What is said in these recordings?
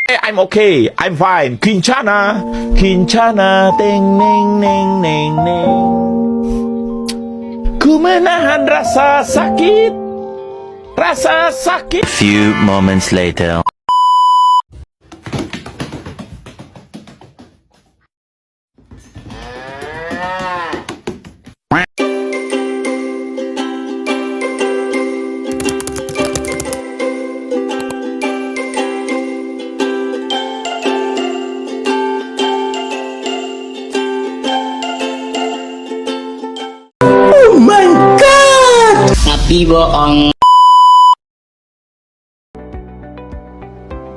I'm okay, I'm fine. Kincana, Kincana, teng neng neng neng neng. Ku menahan rasa sakit, rasa sakit. Few moments later. Oh my God! Tapi bohong.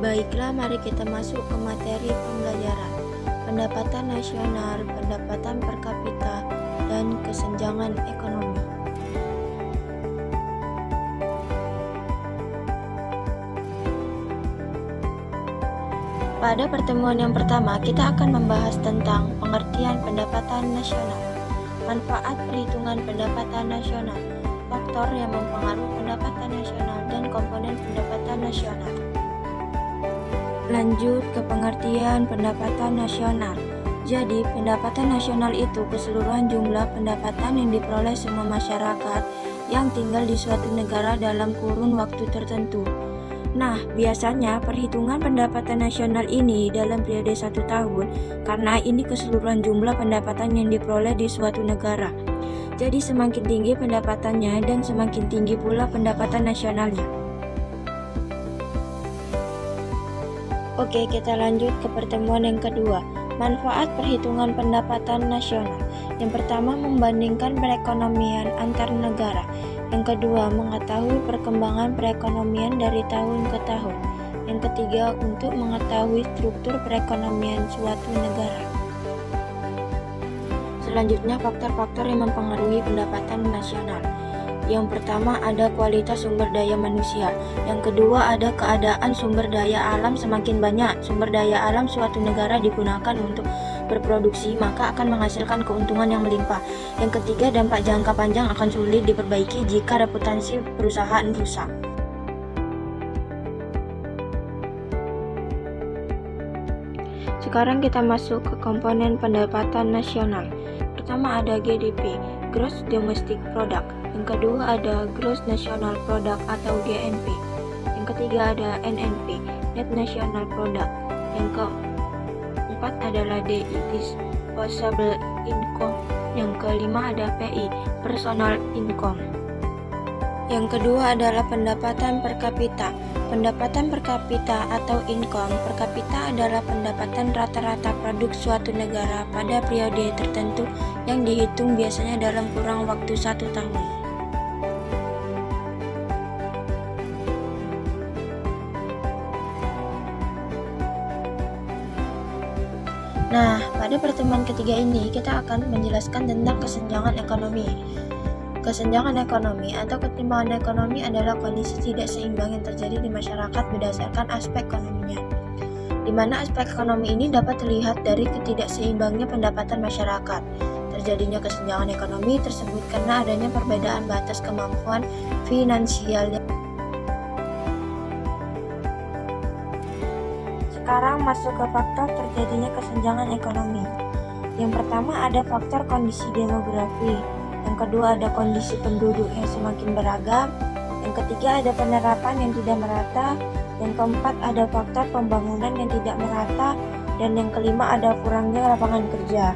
Baiklah, mari kita masuk ke materi pembelajaran. Pendapatan nasional, pendapatan per kapita, dan kesenjangan ekonomi. Pada pertemuan yang pertama, kita akan membahas tentang pengertian pendapatan nasional, manfaat perhitungan pendapatan nasional, faktor yang mempengaruhi pendapatan nasional, dan komponen pendapatan nasional. Lanjut ke pengertian pendapatan nasional. Jadi, pendapatan nasional itu keseluruhan jumlah pendapatan yang diperoleh semua masyarakat yang tinggal di suatu negara dalam kurun waktu tertentu. Nah, biasanya perhitungan pendapatan nasional ini dalam periode 1 tahun karena ini keseluruhan jumlah pendapatan yang diperoleh di suatu negara. Jadi semakin tinggi pendapatannya dan semakin tinggi pula pendapatan nasionalnya. Oke, kita lanjut ke pertemuan yang kedua. Manfaat perhitungan pendapatan nasional. Yang pertama, membandingkan perekonomian antar negara. Yang kedua, mengetahui perkembangan perekonomian dari tahun ke tahun. Yang ketiga, untuk mengetahui struktur perekonomian suatu negara. Selanjutnya, faktor-faktor yang mempengaruhi pendapatan nasional. Yang pertama ada kualitas sumber daya manusia. Yang kedua ada keadaan sumber daya alam. Semakin banyak sumber daya alam suatu negara digunakan untuk berproduksi, maka akan menghasilkan keuntungan yang melimpah. Yang ketiga, dampak jangka panjang akan sulit diperbaiki jika reputasi perusahaan rusak. Sekarang kita masuk ke komponen pendapatan nasional. Pertama ada GDP, Gross Domestic Product. Yang kedua ada Gross National Product atau GNP. Yang ketiga ada NNP, Net National Product. Yang keempat adalah DI, Disposable Income. Yang kelima ada PI, Personal Income. Yang kedua adalah pendapatan per kapita. Pendapatan per kapita atau income per kapita adalah pendapatan rata-rata produk suatu negara pada periode tertentu yang dihitung biasanya dalam kurang waktu 1 tahun. Nah, pada pertemuan ketiga ini kita akan menjelaskan tentang kesenjangan ekonomi. Kesenjangan ekonomi atau ketimpangan ekonomi adalah kondisi tidak seimbang yang terjadi di masyarakat berdasarkan aspek ekonominya, di mana aspek ekonomi ini dapat terlihat dari ketidakseimbangnya pendapatan masyarakat. Terjadinya kesenjangan ekonomi tersebut karena adanya perbedaan batas kemampuan finansial. Sekarang masuk ke faktor terjadinya kesenjangan ekonomi. Yang pertama ada faktor kondisi demografi. Yang kedua ada kondisi penduduk yang semakin beragam. Yang ketiga ada penerapan yang tidak merata. Yang keempat ada faktor pembangunan yang tidak merata. Dan yang kelima ada kurangnya lapangan kerja.